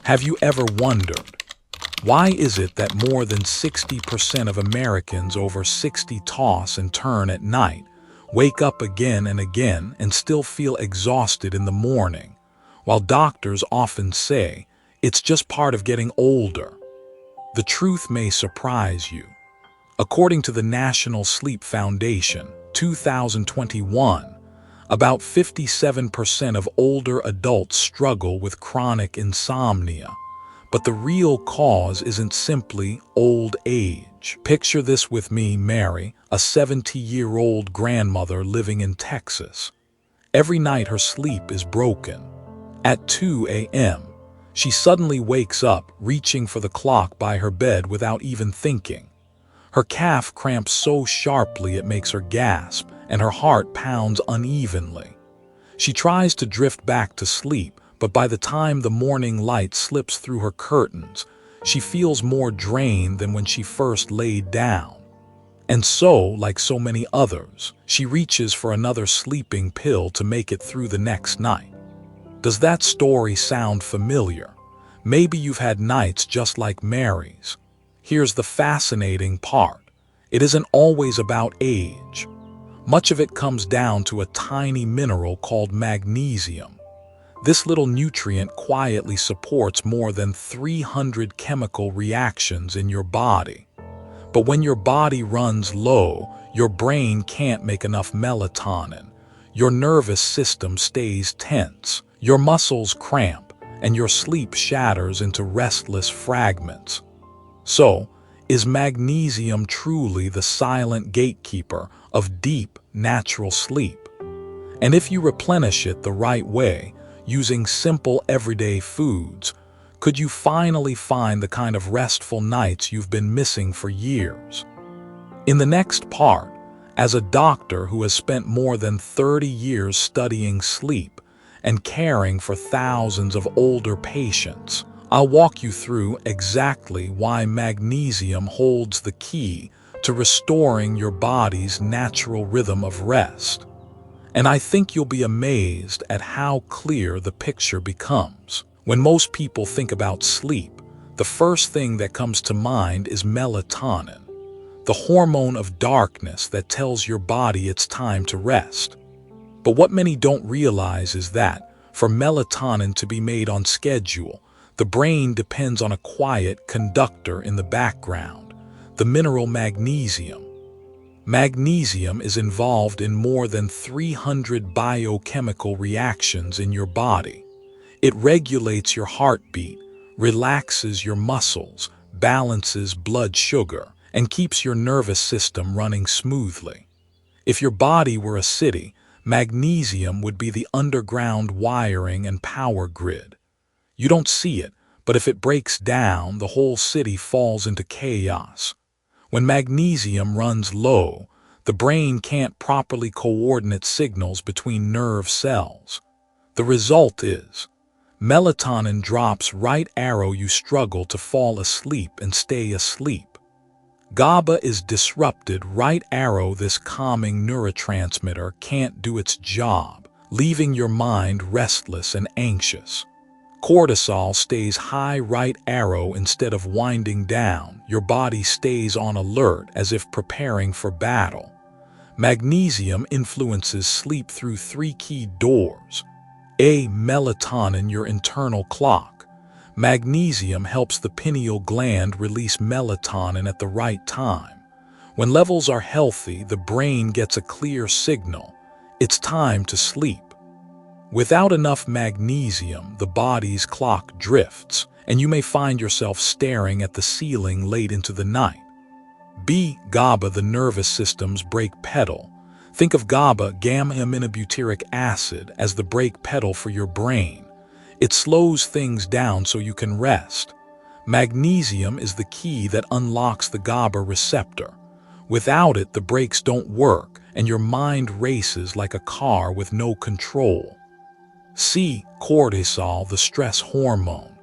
Have you ever wondered, why is it that more than 60% of Americans over 60 toss and turn at night, wake up again and again, and still feel exhausted in the morning, while doctors often say it's just part of getting older? The truth may surprise you. According to the National Sleep Foundation, 2021, about 57% of older adults struggle with chronic insomnia. But the real cause isn't simply old age. Picture this with me, Mary, a 70-year-old grandmother living in Texas. Every night her sleep is broken. At 2 a.m., she suddenly wakes up, reaching for the clock by her bed without even thinking. Her calf cramps so sharply it makes her gasp, and her heart pounds unevenly. She tries to drift back to sleep, but by the time the morning light slips through her curtains, she feels more drained than when she first laid down. And so, like so many others, she reaches for another sleeping pill to make it through the next night. Does that story sound familiar? Maybe you've had nights just like Mary's. Here's the fascinating part. It isn't always about age. Much of it comes down to a tiny mineral called magnesium. This little nutrient quietly supports more than 300 chemical reactions in your body. But when your body runs low, your brain can't make enough melatonin. Your nervous system stays tense, your muscles cramp, and your sleep shatters into restless fragments. So, is magnesium truly the silent gatekeeper of deep, natural sleep? And if you replenish it the right way, using simple everyday foods, could you finally find the kind of restful nights you've been missing for years? In the next part, as a doctor who has spent more than 30 years studying sleep and caring for thousands of older patients, I'll walk you through exactly why magnesium holds the key to restoring your body's natural rhythm of rest. And I think you'll be amazed at how clear the picture becomes. When most people think about sleep, the first thing that comes to mind is melatonin, the hormone of darkness that tells your body it's time to rest. But what many don't realize is that, for melatonin to be made on schedule, the brain depends on a quiet conductor in the background, the mineral magnesium. Magnesium is involved in more than 300 biochemical reactions in your body. It regulates your heartbeat, relaxes your muscles, balances blood sugar, and keeps your nervous system running smoothly. If your body were a city, magnesium would be the underground wiring and power grid. You don't see it, but if it breaks down, the whole city falls into chaos. When magnesium runs low, the brain can't properly coordinate signals between nerve cells. The result is, melatonin drops right arrow you struggle to fall asleep and stay asleep. GABA is disrupted right arrow this calming neurotransmitter can't do its job, leaving your mind restless and anxious. Cortisol stays high right arrow instead of winding down. Your body stays on alert as if preparing for battle. Magnesium influences sleep through three key doors. A. Melatonin, your internal clock. Magnesium helps the pineal gland release melatonin at the right time. When levels are healthy, the brain gets a clear signal. It's time to sleep. Without enough magnesium, the body's clock drifts, and you may find yourself staring at the ceiling late into the night. B. GABA, the nervous system's brake pedal. Think of GABA, gamma-aminobutyric acid, as the brake pedal for your brain. It slows things down so you can rest. Magnesium is the key that unlocks the GABA receptor. Without it, the brakes don't work, and your mind races like a car with no control. C. Cortisol, the stress hormone.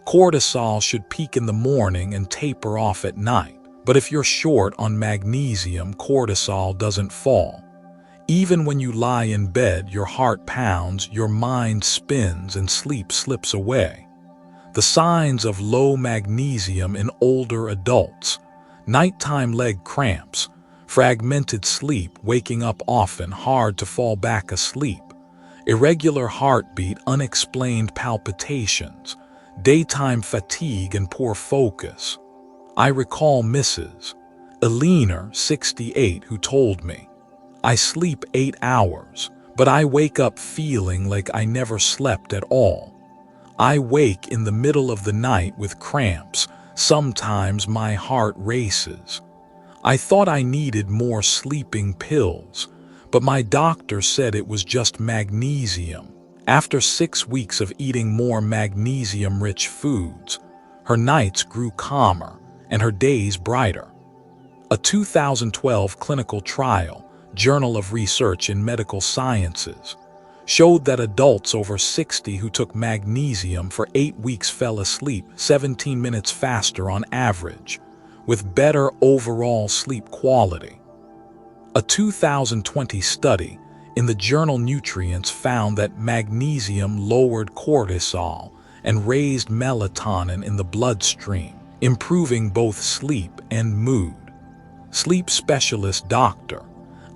Cortisol should peak in the morning and taper off at night. But if you're short on magnesium, cortisol doesn't fall. Even when you lie in bed, your heart pounds, your mind spins, and sleep slips away. The signs of low magnesium in older adults: nighttime leg cramps, fragmented sleep, waking up often, hard to fall back asleep, irregular heartbeat, unexplained palpitations, daytime fatigue and poor focus. I recall Mrs. Eleanor, 68, who told me, "I sleep 8 hours, but I wake up feeling like I never slept at all. I wake in the middle of the night with cramps. Sometimes my heart races. I thought I needed more sleeping pills, but my doctor said it was just magnesium." After 6 weeks of eating more magnesium-rich foods, her nights grew calmer and her days brighter. A 2012 clinical trial, Journal of Research in Medical Sciences, showed that adults over 60 who took magnesium for 8 weeks fell asleep 17 minutes faster on average, with better overall sleep quality. A 2020 study in the journal Nutrients found that magnesium lowered cortisol and raised melatonin in the bloodstream, improving both sleep and mood. Sleep specialist Dr.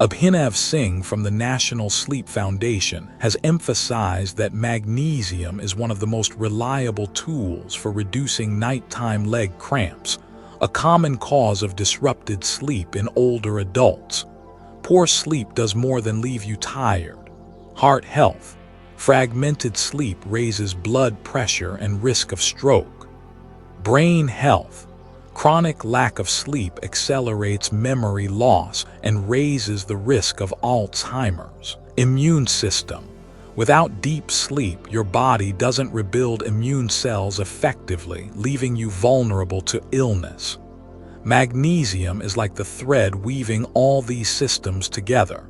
Abhinav Singh from the National Sleep Foundation has emphasized that magnesium is one of the most reliable tools for reducing nighttime leg cramps, a common cause of disrupted sleep in older adults. Poor sleep does more than leave you tired. Heart health: fragmented sleep raises blood pressure and risk of stroke. Brain health: chronic lack of sleep accelerates memory loss and raises the risk of Alzheimer's. Immune system: without deep sleep, your body doesn't rebuild immune cells effectively, leaving you vulnerable to illness. Magnesium is like the thread weaving all these systems together.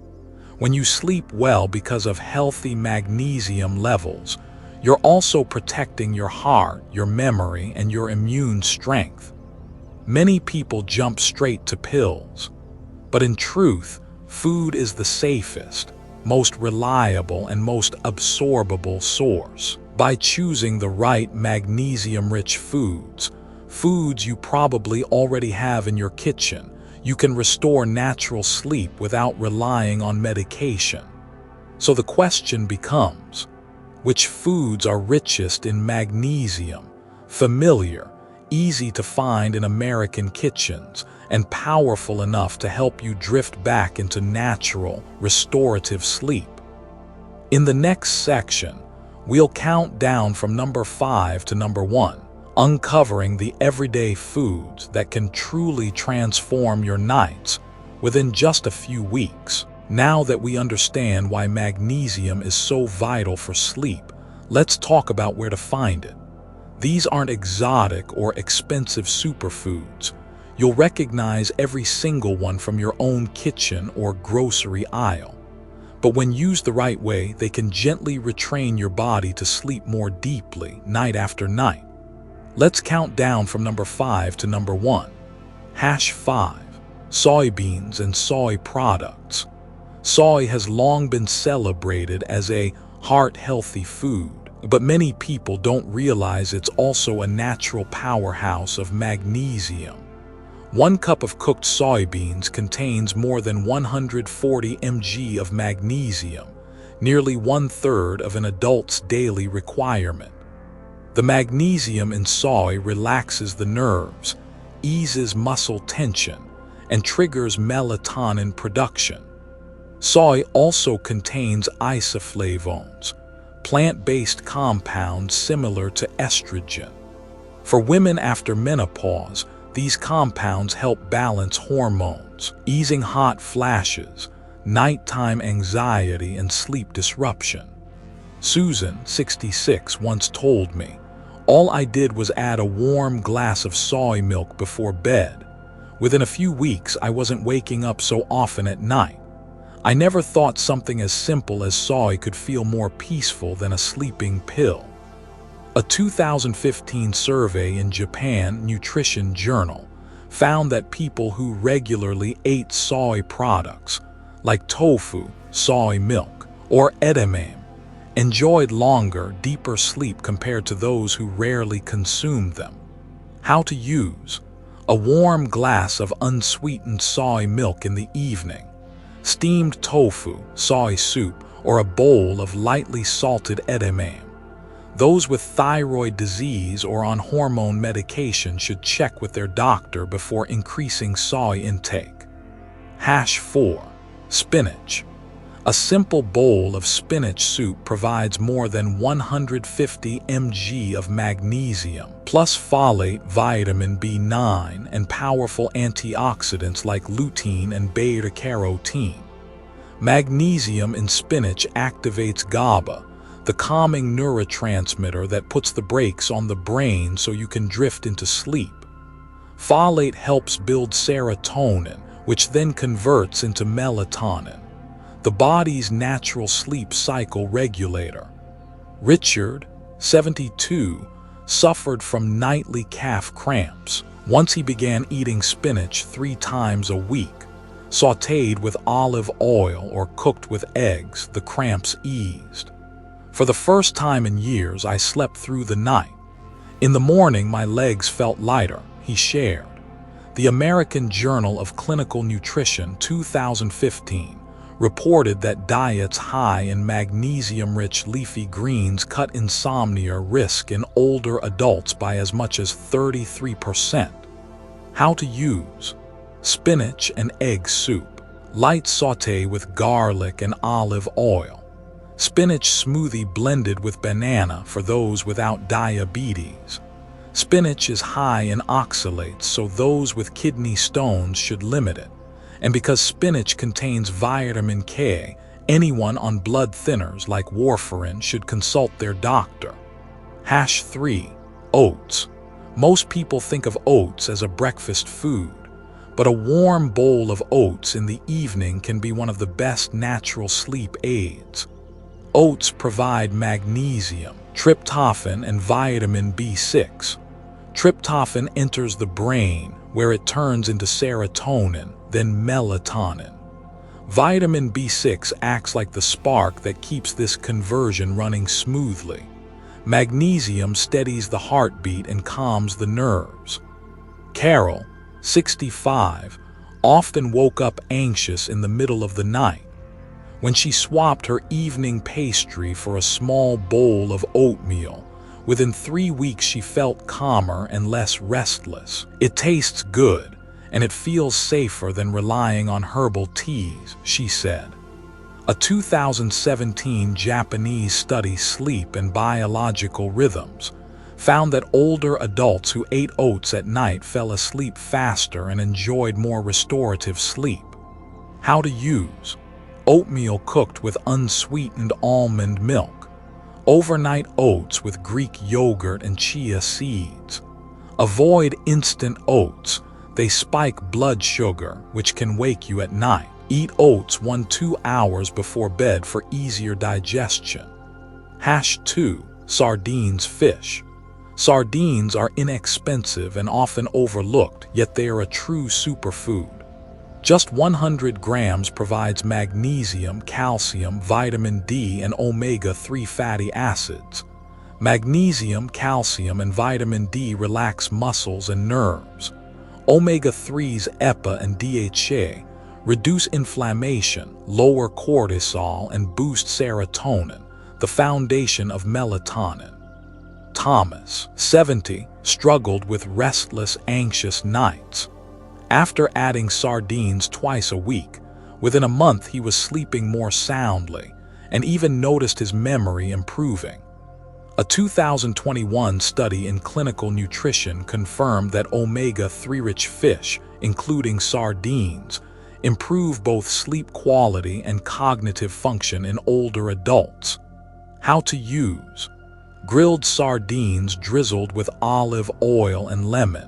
When you sleep well because of healthy magnesium levels, you're also protecting your heart, your memory, and your immune strength. Many people jump straight to pills, but in truth, food is the safest, most reliable, and most absorbable source. By choosing the right magnesium-rich foods you probably already have in your kitchen, you can restore natural sleep without relying on medication. So the question becomes, which foods are richest in magnesium, familiar, easy to find in American kitchens, and powerful enough to help you drift back into natural, restorative sleep? In the next section, we'll count down from number 5 to number 1, uncovering the everyday foods that can truly transform your nights within just a few weeks. Now that we understand why magnesium is so vital for sleep, let's talk about where to find it. These aren't exotic or expensive superfoods. You'll recognize every single one from your own kitchen or grocery aisle. But when used the right way, they can gently retrain your body to sleep more deeply, night after night. Let's count down from number 5 to number 1. Hash 5. Soybeans and soy products. Soy has long been celebrated as a heart-healthy food, but many people don't realize it's also a natural powerhouse of magnesium. 1 cup of cooked soybeans contains more than 140 mg of magnesium, nearly 1/3 of an adult's daily requirement. The magnesium in soy relaxes the nerves, eases muscle tension, and triggers melatonin production. Soy also contains isoflavones, plant-based compounds similar to estrogen. For women after menopause, these compounds help balance hormones, easing hot flashes, nighttime anxiety, and sleep disruption. Susan, 66, once told me, "All I did was add a warm glass of soy milk before bed. Within a few weeks, I wasn't waking up so often at night. I never thought something as simple as soy could feel more peaceful than a sleeping pill." A 2015 survey in Japan Nutrition Journal found that people who regularly ate soy products, like tofu, soy milk, or edamame, enjoyed longer, deeper sleep compared to those who rarely consumed them. How to use: a warm glass of unsweetened soy milk in the evening, steamed tofu, soy soup, or a bowl of lightly salted edamame. Those with thyroid disease or on hormone medication should check with their doctor before increasing soy intake. #4. Spinach. A simple bowl of spinach soup provides more than 150 mg of magnesium, plus folate, vitamin B9, and powerful antioxidants like lutein and beta-carotene. Magnesium in spinach activates GABA, the calming neurotransmitter that puts the brakes on the brain so you can drift into sleep. Folate helps build serotonin, which then converts into melatonin, the body's natural sleep cycle regulator. Richard, 72, suffered from nightly calf cramps. Once he began eating spinach 3 times a week, sautéed with olive oil or cooked with eggs, the cramps eased. For the first time in years, I slept through the night. In the morning, my legs felt lighter, he shared. The American Journal of Clinical Nutrition, 2015, reported that diets high in magnesium-rich leafy greens cut insomnia risk in older adults by as much as 33%. How to use: spinach and egg soup. Light sauté with garlic and olive oil. Spinach smoothie blended with banana for those without diabetes. Spinach is high in oxalates, so those with kidney stones should limit it. And because spinach contains vitamin K, anyone on blood thinners like warfarin should consult their doctor. #3. Oats. Most people think of oats as a breakfast food, but a warm bowl of oats in the evening can be one of the best natural sleep aids. Oats provide magnesium, tryptophan, and vitamin B6. Tryptophan enters the brain, where it turns into serotonin, then melatonin. Vitamin B6 acts like the spark that keeps this conversion running smoothly. Magnesium steadies the heartbeat and calms the nerves. Carol, 65, often woke up anxious in the middle of the night. When she swapped her evening pastry for a small bowl of oatmeal, within 3 weeks she felt calmer and less restless. It tastes good, and it feels safer than relying on herbal teas, she said. A 2017 Japanese study, Sleep and Biological Rhythms, found that older adults who ate oats at night fell asleep faster and enjoyed more restorative sleep. How to use: oatmeal cooked with unsweetened almond milk. Overnight oats with Greek yogurt and chia seeds. Avoid instant oats. They spike blood sugar, which can wake you at night. Eat oats 1-2 hours before bed for easier digestion. #2. Sardines. Fish. Sardines are inexpensive and often overlooked, yet they are a true superfood. Just 100 grams provides magnesium, calcium, vitamin D, and omega-3 fatty acids. Magnesium, calcium, and vitamin D relax muscles and nerves. Omega-3s EPA and DHA reduce inflammation, lower cortisol, and boost serotonin, the foundation of melatonin. Thomas, 70, struggled with restless, anxious nights. After adding sardines twice a week, within a month he was sleeping more soundly and even noticed his memory improving. A 2021 study in clinical nutrition confirmed that omega-3-rich fish, including sardines, improve both sleep quality and cognitive function in older adults. How to use: grilled sardines drizzled with olive oil and lemon.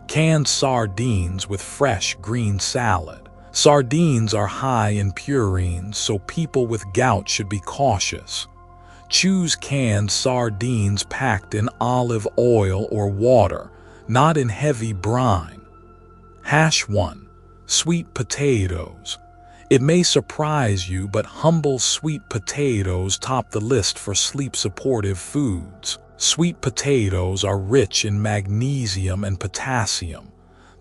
Canned sardines with fresh green salad. Sardines are high in purines, so people with gout should be cautious. Choose canned sardines packed in olive oil or water, not in heavy brine. #1. Sweet potatoes. It may surprise you, but humble sweet potatoes top the list for sleep-supportive foods. Sweet potatoes are rich in magnesium and potassium,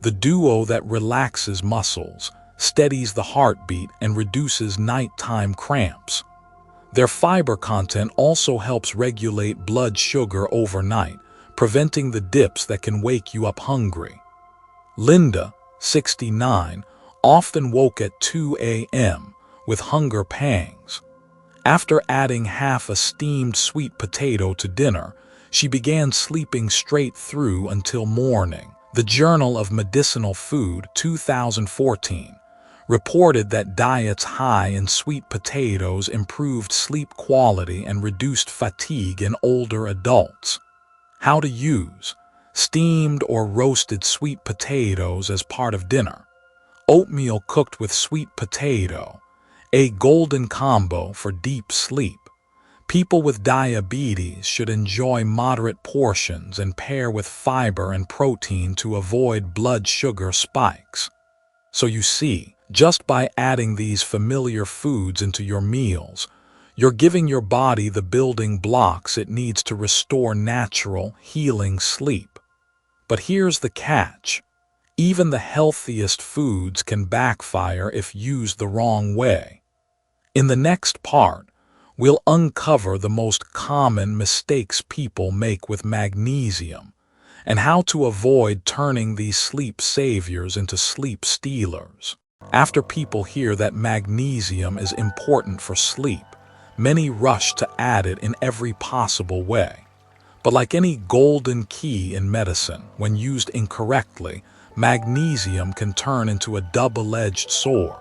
the duo that relaxes muscles, steadies the heartbeat, and reduces nighttime cramps. Their fiber content also helps regulate blood sugar overnight, preventing the dips that can wake you up hungry. Linda, 69, often woke at 2 a.m. with hunger pangs. After adding half a steamed sweet potato to dinner, she began sleeping straight through until morning. The Journal of Medicinal Food, 2014, reported that diets high in sweet potatoes improved sleep quality and reduced fatigue in older adults. How to use steamed or roasted sweet potatoes as part of dinner. Oatmeal cooked with sweet potato, a golden combo for deep sleep. People with diabetes should enjoy moderate portions and pair with fiber and protein to avoid blood sugar spikes. So you see, just by adding these familiar foods into your meals, you're giving your body the building blocks it needs to restore natural, healing sleep. But here's the catch. Even the healthiest foods can backfire if used the wrong way. In the next part, we'll uncover the most common mistakes people make with magnesium and how to avoid turning these sleep saviors into sleep stealers. After people hear that magnesium is important for sleep, many rush to add it in every possible way. But like any golden key in medicine, when used incorrectly, magnesium can turn into a double-edged sword.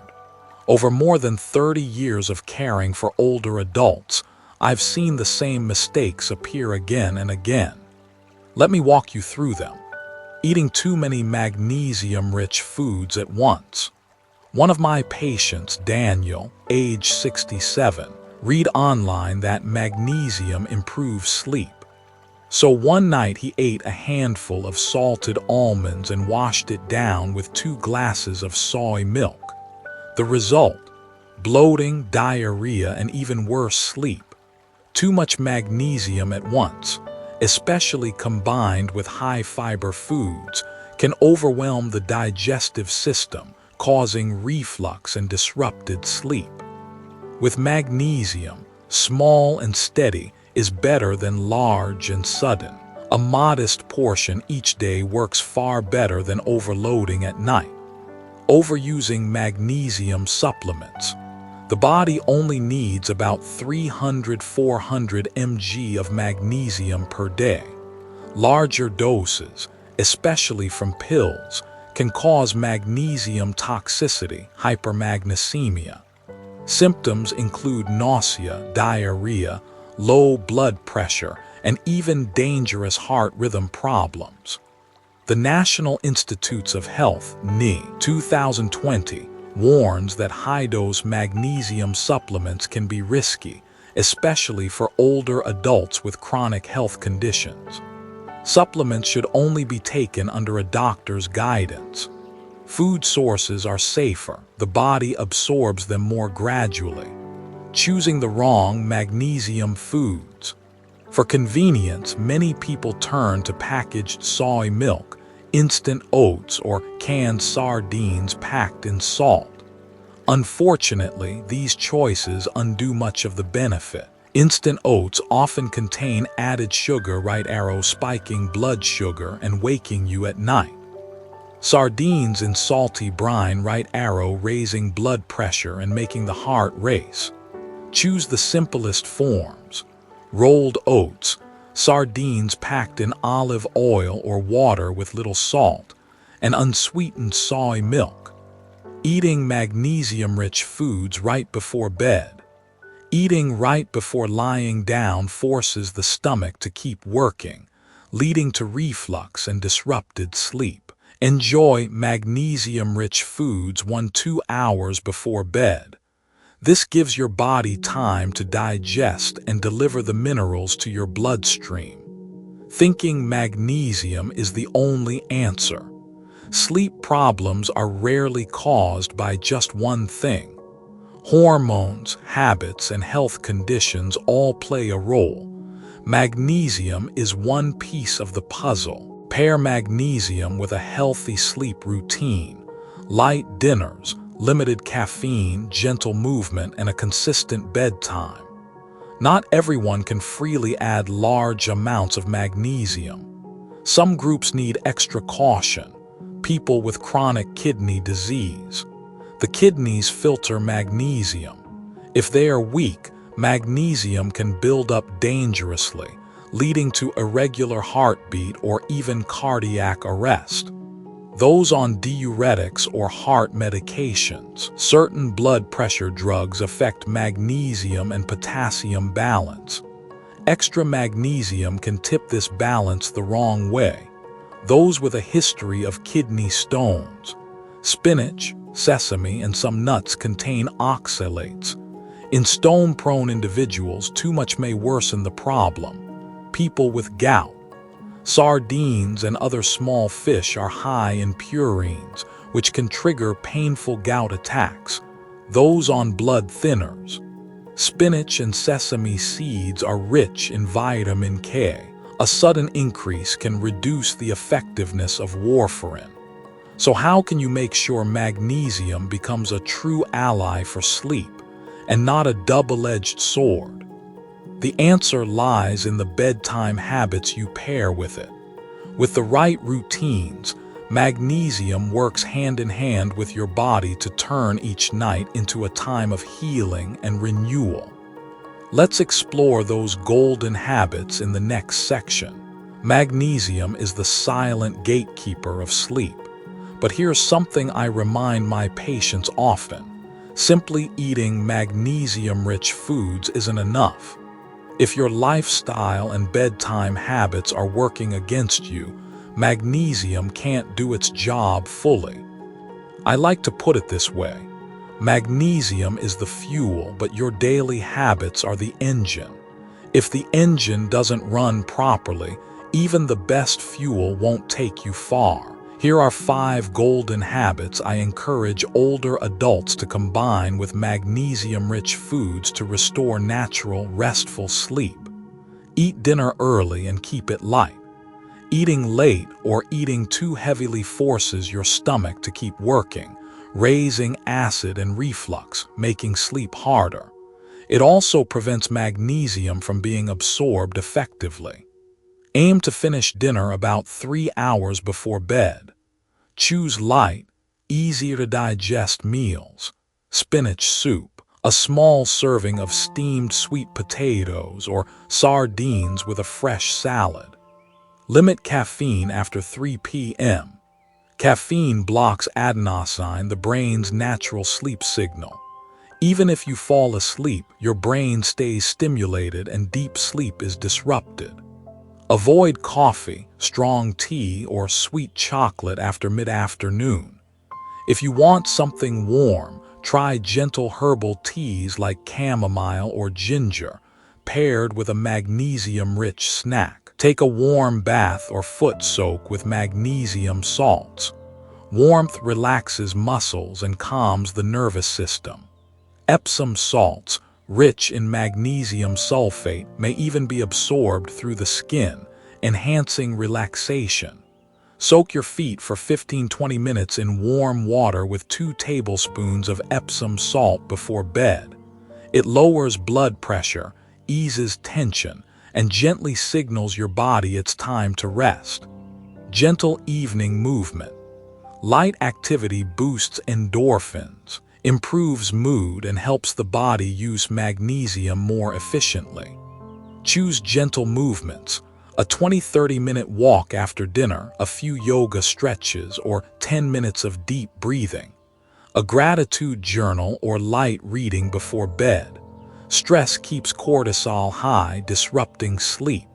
Over more than 30 years of caring for older adults, I've seen the same mistakes appear again and again. Let me walk you through them. Eating too many magnesium-rich foods at once. One of my patients, Daniel, age 67, read online that magnesium improves sleep. So one night he ate a handful of salted almonds and washed it down with 2 glasses of soy milk. The result? Bloating, diarrhea, and even worse, sleep. Too much magnesium at once, especially combined with high-fiber foods, can overwhelm the digestive system, causing reflux and disrupted sleep. With magnesium, small and steady is better than large and sudden. A modest portion each day works far better than overloading at night. Overusing magnesium supplements. The body only needs about 300–400 mg of magnesium per day. Larger doses, especially from pills, can cause magnesium toxicity, hypermagnesemia. Symptoms include nausea, diarrhea, low blood pressure, and even dangerous heart rhythm problems. The National Institutes of Health, NI, 2020, warns that high-dose magnesium supplements can be risky, especially for older adults with chronic health conditions. Supplements should only be taken under a doctor's guidance. Food sources are safer. The body absorbs them more gradually. Choosing the wrong magnesium foods. For convenience, many people turn to packaged soy milk, instant oats, or canned sardines packed in salt. Unfortunately, these choices undo much of the benefit. Instant oats often contain added sugar, spiking blood sugar and waking you at night. Sardines in salty brine, raising blood pressure and making the heart race. Choose the simplest forms. Rolled oats, sardines packed in olive oil or water with little salt, and unsweetened soy milk. Eating magnesium-rich foods right before bed. Eating right before lying down forces the stomach to keep working, leading to reflux and disrupted sleep. Enjoy magnesium-rich foods 1–2 hours before bed. This gives your body time to digest and deliver the minerals to your bloodstream. Thinking magnesium is the only answer. Sleep problems are rarely caused by just one thing. Hormones, habits, and health conditions all play a role. Magnesium is one piece of the puzzle. Pair magnesium with a healthy sleep routine. Light dinners, limited caffeine, gentle movement, and a consistent bedtime. Not everyone can freely add large amounts of magnesium. Some groups need extra caution. People with chronic kidney disease. The kidneys filter magnesium. If they are weak, magnesium can build up dangerously, leading to irregular heartbeat or even cardiac arrest. Those on diuretics or heart medications. Certain blood pressure drugs affect magnesium and potassium balance. Extra magnesium can tip this balance the wrong way. Those with a history of kidney stones. Spinach, sesame, and some nuts contain oxalates. In stone-prone individuals, too much may worsen the problem. People with gout. Sardines and other small fish are high in purines, which can trigger painful gout attacks. Those on blood thinners. Spinach and sesame seeds are rich in vitamin K. A sudden increase can reduce the effectiveness of warfarin. So how can you make sure magnesium becomes a true ally for sleep and not a double-edged sword? The answer lies in the bedtime habits you pair with it. With the right routines, magnesium works hand in hand with your body to turn each night into a time of healing and renewal. Let's explore those golden habits in the next section. Magnesium is the silent gatekeeper of sleep. But here's something I remind my patients often. Simply eating magnesium-rich foods isn't enough. If your lifestyle and bedtime habits are working against you, magnesium can't do its job fully. I like to put it this way. Magnesium is the fuel, but your daily habits are the engine. If the engine doesn't run properly, even the best fuel won't take you far. Here are 5 golden habits I encourage older adults to combine with magnesium-rich foods to restore natural, restful sleep. Eat dinner early and keep it light. Eating late or eating too heavily forces your stomach to keep working, raising acid and reflux, making sleep harder. It also prevents magnesium from being absorbed effectively. Aim to finish dinner about 3 hours before bed. Choose light, easier-to-digest meals. Spinach soup, a small serving of steamed sweet potatoes or sardines with a fresh salad. Limit caffeine after 3 p.m. Caffeine blocks adenosine, the brain's natural sleep signal. Even if you fall asleep, your brain stays stimulated and deep sleep is disrupted. Avoid coffee, strong tea, or sweet chocolate after mid-afternoon. If you want something warm, try gentle herbal teas like chamomile or ginger, paired with a magnesium-rich snack. Take a warm bath or foot soak with magnesium salts. Warmth relaxes muscles and calms the nervous system. Epsom salts, rich in magnesium sulfate, may even be absorbed through the skin, enhancing relaxation. Soak your feet for 15-20 minutes in warm water with 2 tablespoons of Epsom salt before bed. It lowers blood pressure, eases tension, and gently signals your body it's time to rest. Gentle evening movement. Light activity boosts endorphins, improves mood, and helps the body use magnesium more efficiently. Choose gentle movements. A 20-30 minute walk after dinner, a few yoga stretches, or 10 minutes of deep breathing. A gratitude journal or light reading before bed. Stress keeps cortisol high, disrupting sleep.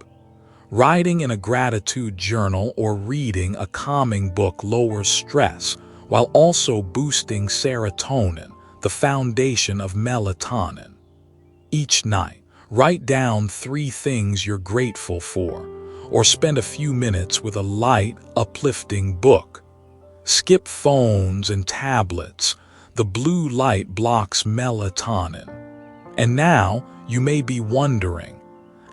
Writing in a gratitude journal or reading a calming book lowers stress, while also boosting serotonin, the foundation of melatonin. Each night, write down 3 things you're grateful for, or spend a few minutes with a light, uplifting book. Skip phones and tablets. The blue light blocks melatonin. And now you may be wondering,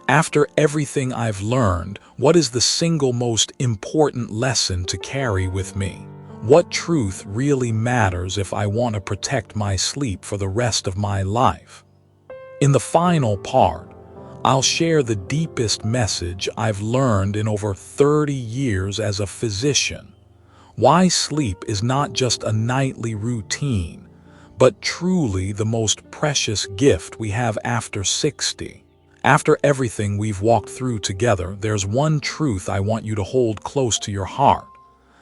after everything I've learned, what is the single most important lesson to carry with me? What truth really matters if I want to protect my sleep for the rest of my life? In the final part, I'll share the deepest message I've learned in over 30 years as a physician. Why sleep is not just a nightly routine, but truly the most precious gift we have after 60. After everything we've walked through together, there's one truth I want you to hold close to your heart.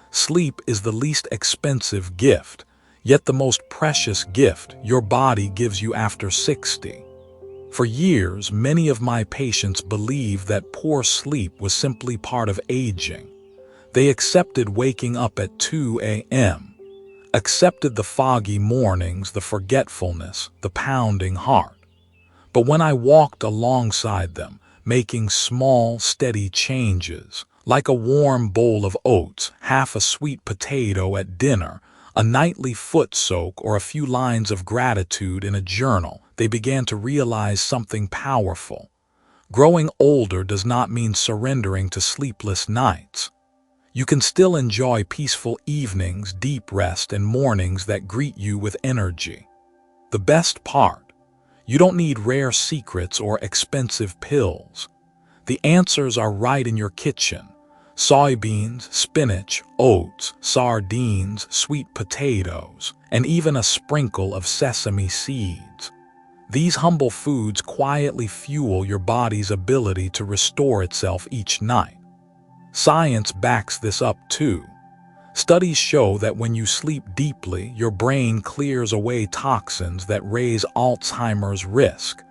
Sleep is the least expensive gift, yet the most precious gift your body gives you after 60. For years, many of my patients believed that poor sleep was simply part of aging. They accepted waking up at 2 a.m., accepted the foggy mornings, the forgetfulness, the pounding heart. But when I walked alongside them, making small, steady changes, like a warm bowl of oats, half a sweet potato at dinner, a nightly foot soak, or a few lines of gratitude in a journal, they began to realize something powerful. Growing older does not mean surrendering to sleepless nights. You can still enjoy peaceful evenings, deep rest, and mornings that greet you with energy. The best part: you don't need rare secrets or expensive pills. The answers are right in your kitchen. Soybeans, spinach, oats, sardines, sweet potatoes, and even a sprinkle of sesame seeds. These humble foods quietly fuel your body's ability to restore itself each night. Science backs this up too. Studies show that when you sleep deeply, your brain clears away toxins that raise Alzheimer's risk.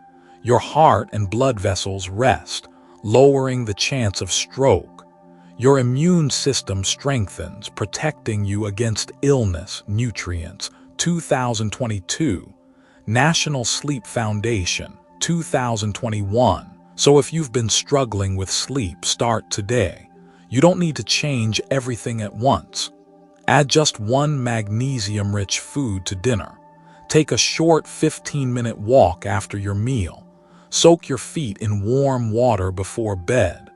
Your heart and blood vessels rest, lowering the chance of stroke. Your immune system strengthens, protecting you against illness. Nutrients, 2022. National Sleep Foundation, 2021. So if you've been struggling with sleep, start today. You don't need to change everything at once. Add just one magnesium-rich food to dinner. Take a short 15-minute walk after your meal. Soak your feet in warm water before bed.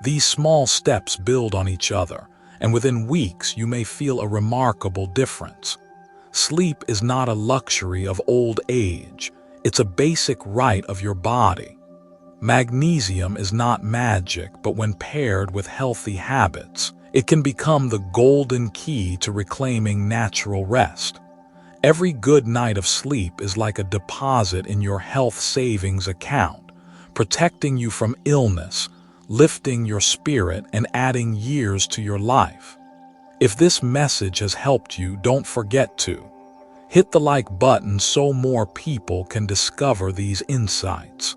These small steps build on each other, and within weeks you may feel a remarkable difference. Sleep is not a luxury of old age. It's a basic right of your body. Magnesium is not magic, but when paired with healthy habits, it can become the golden key to reclaiming natural rest. Every good night of sleep is like a deposit in your health savings account, protecting you from illness, lifting your spirit, and adding years to your life. If this message has helped you, don't forget to hit the like button so more people can discover these insights.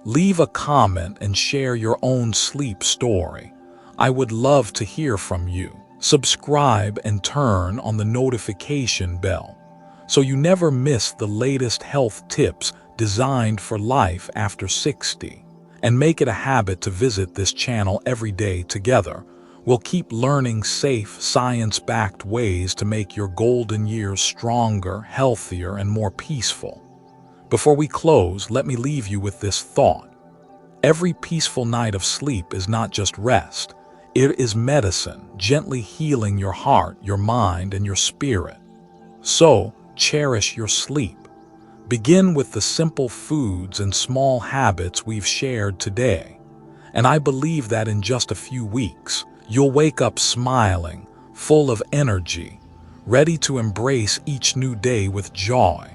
Leave a comment and share your own sleep story. I would love to hear from you. Subscribe and turn on the notification bell so you never miss the latest health tips designed for life after 60. And make it a habit to visit this channel every day. Together, we'll keep learning safe, science-backed ways to make your golden years stronger, healthier, and more peaceful. Before we close, let me leave you with this thought. Every peaceful night of sleep is not just rest. It is medicine, gently healing your heart, your mind, and your spirit. So, cherish your sleep. Begin with the simple foods and small habits we've shared today. And I believe that in just a few weeks, you'll wake up smiling, full of energy, ready to embrace each new day with joy.